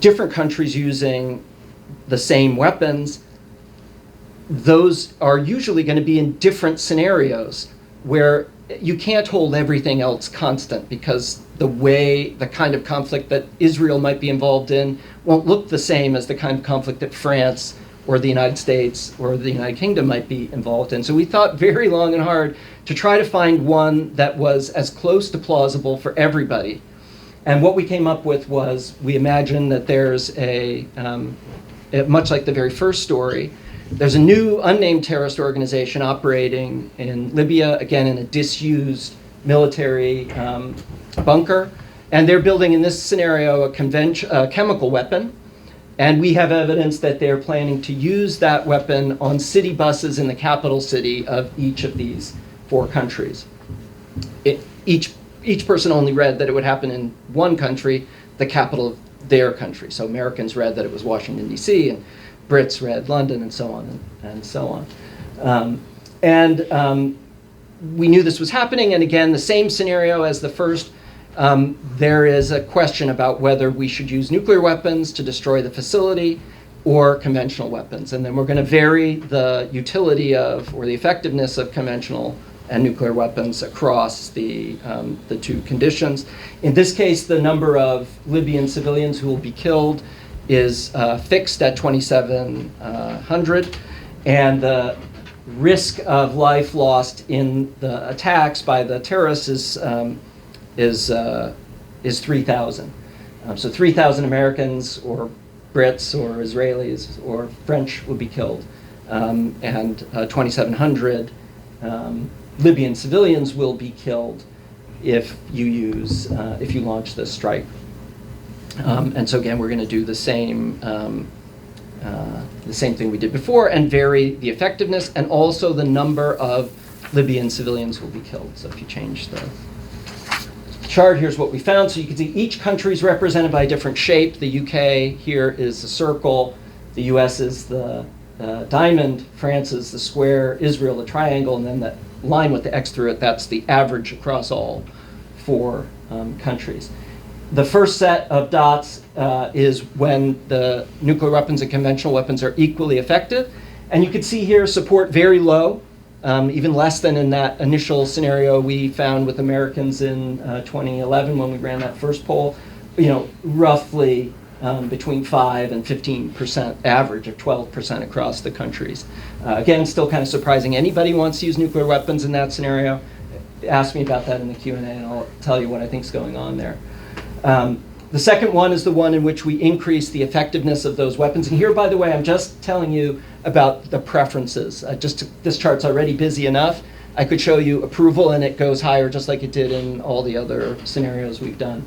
different countries using the same weapons. Those are usually going to be in different scenarios where you can't hold everything else constant, because the kind of conflict that Israel might be involved in won't look the same as the kind of conflict that France or the United States or the United Kingdom might be involved in. So we thought very long and hard to try to find one that was as close to plausible for everybody. And what we came up with was, we imagine that there's much like the very first story, there's a new unnamed terrorist organization operating in Libya, again in a disused military bunker. And they're building, in this scenario, a chemical weapon. And we have evidence that they're planning to use that weapon on city buses in the capital city of each of these 4 countries. Each person only read that it would happen in one country, the capital of their country. So Americans read that it was Washington, D.C., and Brits read London, and so on, and so on. We knew this was happening, and again, the same scenario as the first. There is a question about whether we should use nuclear weapons to destroy the facility or conventional weapons. And then we're going to vary the utility of, or the effectiveness of, conventional and nuclear weapons across the 2 conditions. In this case, the number of Libyan civilians who will be killed is fixed at 2,700, and the risk of life lost in the attacks by the terrorists is 3,000. So 3,000 Americans or Brits or Israelis or French would be killed, and 2,700 Libyan civilians will be killed if you launch this strike. And so again, we're going to do the same thing we did before, and vary the effectiveness and also the number of Libyan civilians who will be killed. So if you change the chart, here's what we found. So you can see each country is represented by a different shape. The UK here is a circle, the US is the diamond, France is the square, Israel the triangle, and then that line with the X through it, that's the average across all 4 countries. The first set of dots is when the nuclear weapons and conventional weapons are equally effective. And you can see here support very low, even less than in that initial scenario we found with Americans in 2011 when we ran that first poll. Roughly between 5 and 15% average, of 12% across the countries. Again, still kind of surprising. Anybody wants to use nuclear weapons in that scenario, ask me about that in the Q&A, and I'll tell you what I think is going on there. The second one is the one in which we increase the effectiveness of those weapons. And here, by the way, I'm just telling you about the preferences. This chart's already busy enough. I could show you approval, and it goes higher just like it did in all the other scenarios we've done.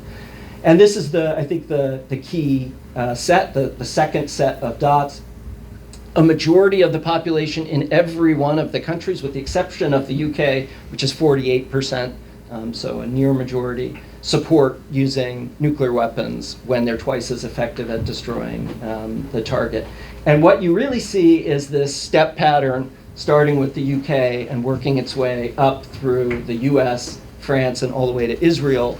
And this is I think the key set, the second set of dots. A majority of the population in every one of the countries, with the exception of the UK, which is 48%, so a near majority, support using nuclear weapons when they're twice as effective at destroying the target. And what you really see is this step pattern, starting with the UK and working its way up through the US, France, and all the way to Israel,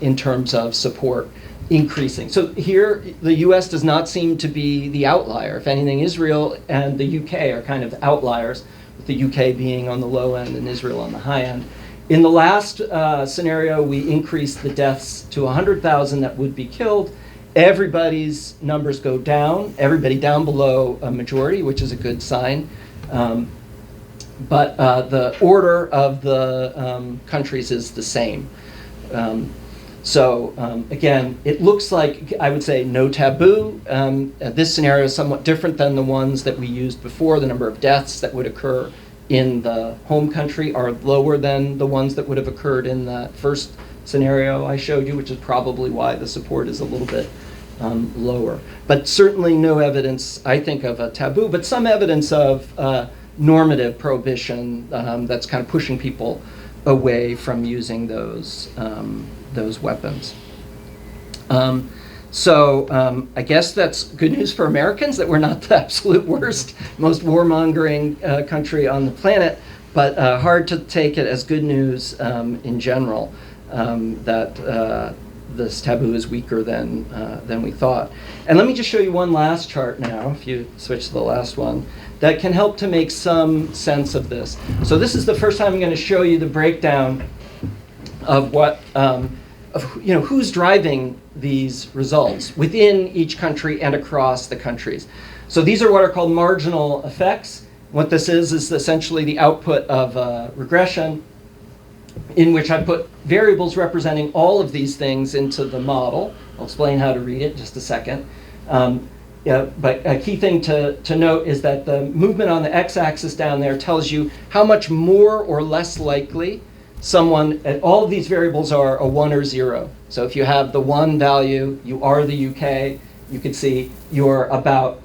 in terms of support increasing. So here, the US does not seem to be the outlier. If anything, Israel and the UK are kind of outliers, with the UK being on the low end and Israel on the high end. In the last scenario, we increased the deaths to 100,000 that would be killed. Everybody's numbers go down, everybody down below a majority, which is a good sign. But the order of the countries is the same. Again, it looks like, I would say, no taboo. This scenario is somewhat different than the ones that we used before. The number of deaths that would occur in the home country are lower than the ones that would have occurred in the first scenario I showed you, which is probably why the support is a little bit lower. But certainly no evidence, I think, of a taboo, but some evidence of normative prohibition that's kind of pushing people away from using those weapons. I guess that's good news for Americans, that we're not the absolute worst, most warmongering country on the planet, but hard to take it as good news in general, that this taboo is weaker than we thought. And let me just show you one last chart now, if you switch to the last one, that can help to make some sense of this. So this is the first time I'm going to show you the breakdown of what, who's driving these results within each country and across the countries. So these are what are called marginal effects. What this is essentially the output of a regression in which I put variables representing all of these things into the model. I'll explain how to read it in just a second. But a key thing to note is that the movement on the x-axis down there tells you how much more or less likely all of these variables are a 1 or 0. So if you have the 1 value, you are the UK, you can see you're about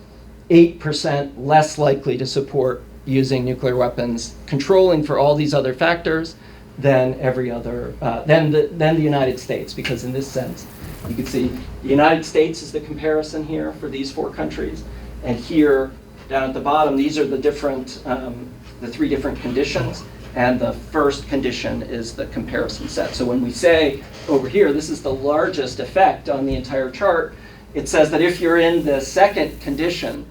8% less likely to support using nuclear weapons, controlling for all these other factors than every other, than the United States, because in this sense, you can see the United States is the comparison here for these 4 countries, and here down at the bottom, these are the different, the 3 different conditions, and the first condition is the comparison set. So when we say over here, this is the largest effect on the entire chart, it says that if you're in the second condition,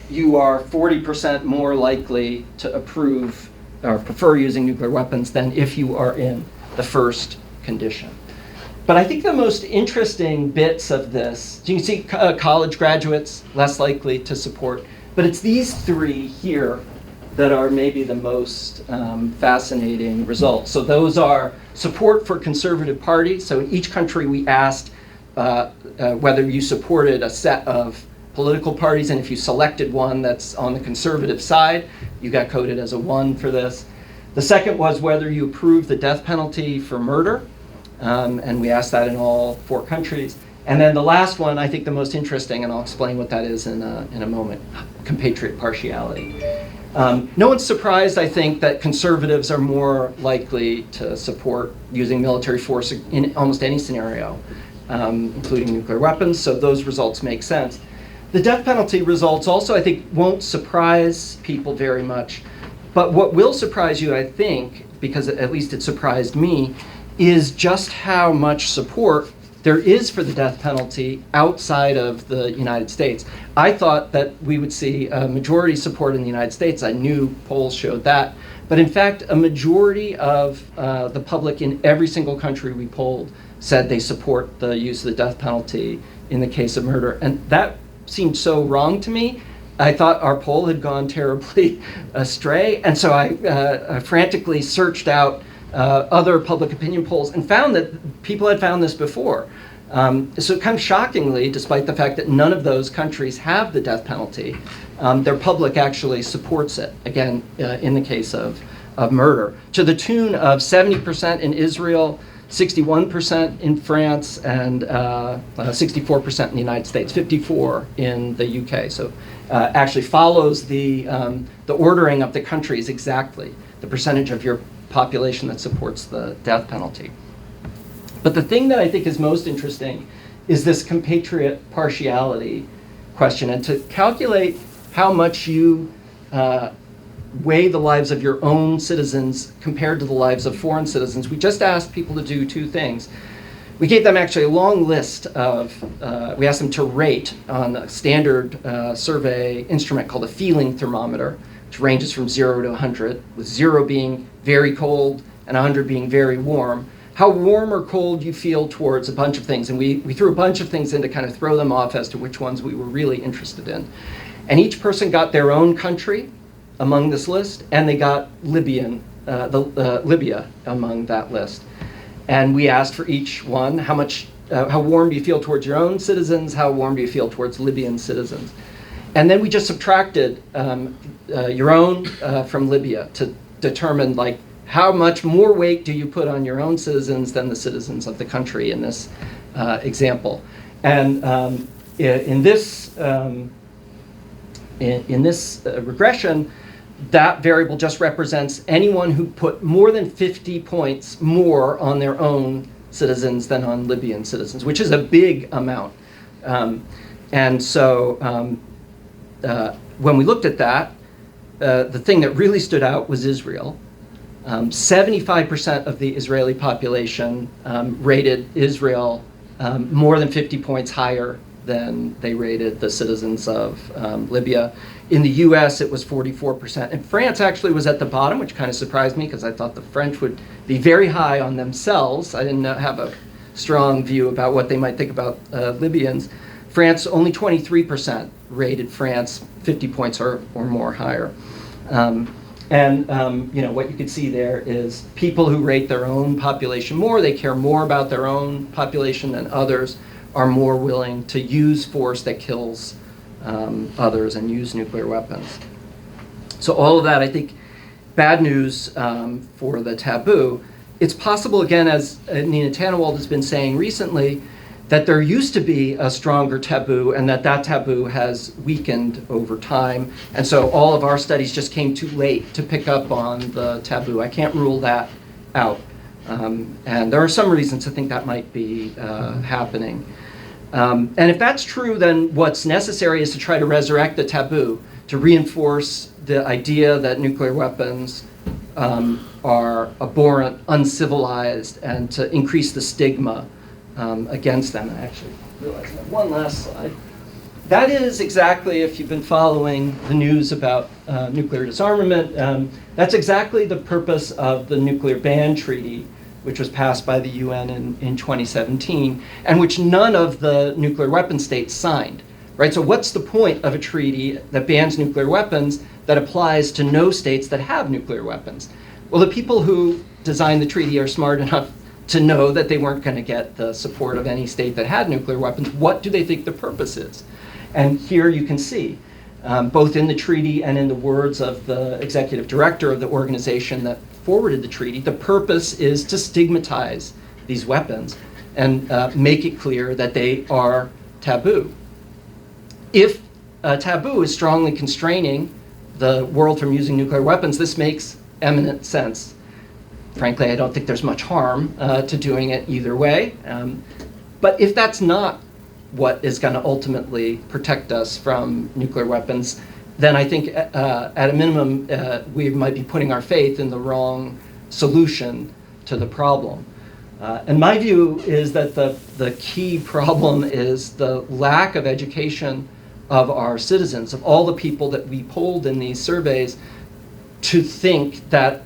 you are 40% more likely to approve or prefer using nuclear weapons than if you are in the first condition. But I think the most interesting bits of this, you can see college graduates less likely to support, but it's these 3 here that are maybe the most fascinating results. So those are support for conservative parties. So in each country we asked whether you supported a set of political parties, and if you selected one that's on the conservative side, you got coded as a 1 for this. The second was whether you approved the death penalty for murder, and we asked that in all 4 countries. And then the last one, I think the most interesting, and I'll explain what that is in a moment, compatriot partiality. No one's surprised, I think, that conservatives are more likely to support using military force in almost any scenario, including nuclear weapons, so those results make sense. The death penalty results also, I think, won't surprise people very much, but what will surprise you, I think, because at least it surprised me, is just how much support there is for the death penalty outside of the United States. I thought that we would see a majority support in the United States. I knew polls showed that. But in fact, a majority of the public in every single country we polled said they support the use of the death penalty in the case of murder. And that seemed so wrong to me. I thought our poll had gone terribly astray. And so I frantically searched out other public opinion polls and found that people had found this before. So kind of shockingly, despite the fact that none of those countries have the death penalty, their public actually supports it, again, in the case of murder, to the tune of 70% in Israel, 61% in France, and 64% in the United States, 54% in the UK. So actually follows the ordering of the countries exactly, the percentage of your population that supports the death penalty. But the thing that I think is most interesting is this compatriot partiality question, and to calculate how much you weigh the lives of your own citizens compared to the lives of foreign citizens. We just asked people to do 2 things. We gave them actually a long list of, we asked them to rate on a standard survey instrument called a feeling thermometer, which ranges from 0 to 100, with 0 being very cold and 100 being very warm, how warm or cold you feel towards a bunch of things. And we threw a bunch of things in to kind of throw them off as to which ones we were really interested in. And each person got their own country among this list, and they got Libya among that list. And we asked for each one, how warm do you feel towards your own citizens? How warm do you feel towards Libyan citizens? And then we just subtracted your own from Libya to determine like how much more weight do you put on your own citizens than the citizens of the country in this example. And in this regression, that variable just represents anyone who put more than 50 points more on their own citizens than on Libyan citizens, which is a big amount. And so when we looked at that, the thing that really stood out was Israel. 75% of the Israeli population rated Israel more than 50 points higher than they rated the citizens of Libya. In the US, it was 44%. And France actually was at the bottom, which kind of surprised me because I thought the French would be very high on themselves. I didn't have a strong view about what they might think about Libyans. France, only 23% rated France 50 points or more higher. What you can see there is people who rate their own population more, they care more about their own population than others, are more willing to use force that kills others and use nuclear weapons. So all of that, I think, bad news for the taboo. It's possible, again, as Nina Tannewald has been saying recently, that there used to be a stronger taboo and that taboo has weakened over time. And so all of our studies just came too late to pick up on the taboo. I can't rule that out. And there are some reasons to think that might be happening. And if that's true, then what's necessary is to try to resurrect the taboo, to reinforce the idea that nuclear weapons are abhorrent, uncivilized, and to increase the stigma against them. I actually realized I have one last slide. That is exactly, if you've been following the news about nuclear disarmament, that's exactly the purpose of the Nuclear Ban Treaty, which was passed by the UN in 2017, and which none of the nuclear weapon states signed. Right? So what's the point of a treaty that bans nuclear weapons that applies to no states that have nuclear weapons? Well, the people who designed the treaty are smart enough to know that they weren't going to get the support of any state that had nuclear weapons. What do they think the purpose is? And here you can see, both in the treaty and in the words of the executive director of the organization that forwarded the treaty, the purpose is to stigmatize these weapons and make it clear that they are taboo. If a taboo is strongly constraining the world from using nuclear weapons, this makes eminent sense. Frankly, I don't think there's much harm to doing it either way. But if that's not what is going to ultimately protect us from nuclear weapons, then I think at a minimum we might be putting our faith in the wrong solution to the problem. And my view is that the key problem is the lack of education of our citizens, of all the people that we polled in these surveys, to think that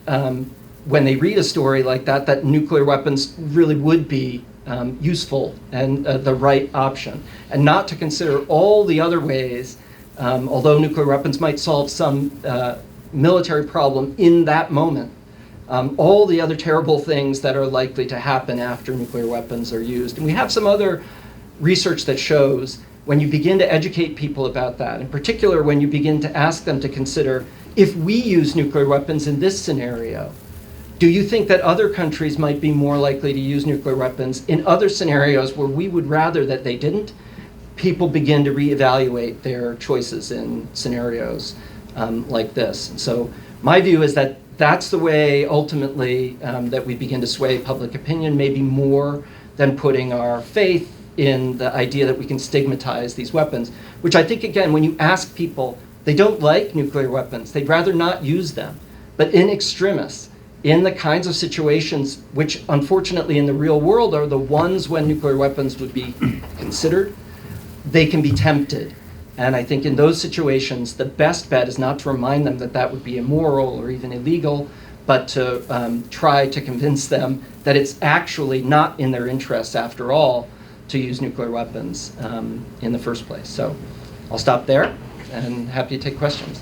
when they read a story like that, that nuclear weapons really would be useful and the right option, and not to consider all the other ways, although nuclear weapons might solve some military problem in that moment, all the other terrible things that are likely to happen after nuclear weapons are used. And we have some other research that shows when you begin to educate people about that, in particular when you begin to ask them to consider, if we use nuclear weapons in this scenario, do you think that other countries might be more likely to use nuclear weapons in other scenarios where we would rather that they didn't? People begin to reevaluate their choices in scenarios like this. And so my view is that that's the way ultimately that we begin to sway public opinion, maybe more than putting our faith in the idea that we can stigmatize these weapons, which I think, again, when you ask people, they don't like nuclear weapons. They'd rather not use them. But in extremis, in the kinds of situations which unfortunately in the real world are the ones when nuclear weapons would be considered, they can be tempted. And I think in those situations, the best bet is not to remind them that that would be immoral or even illegal, but to try to convince them that it's actually not in their interests, after all, to use nuclear weapons in the first place. So I'll stop there and happy to take questions.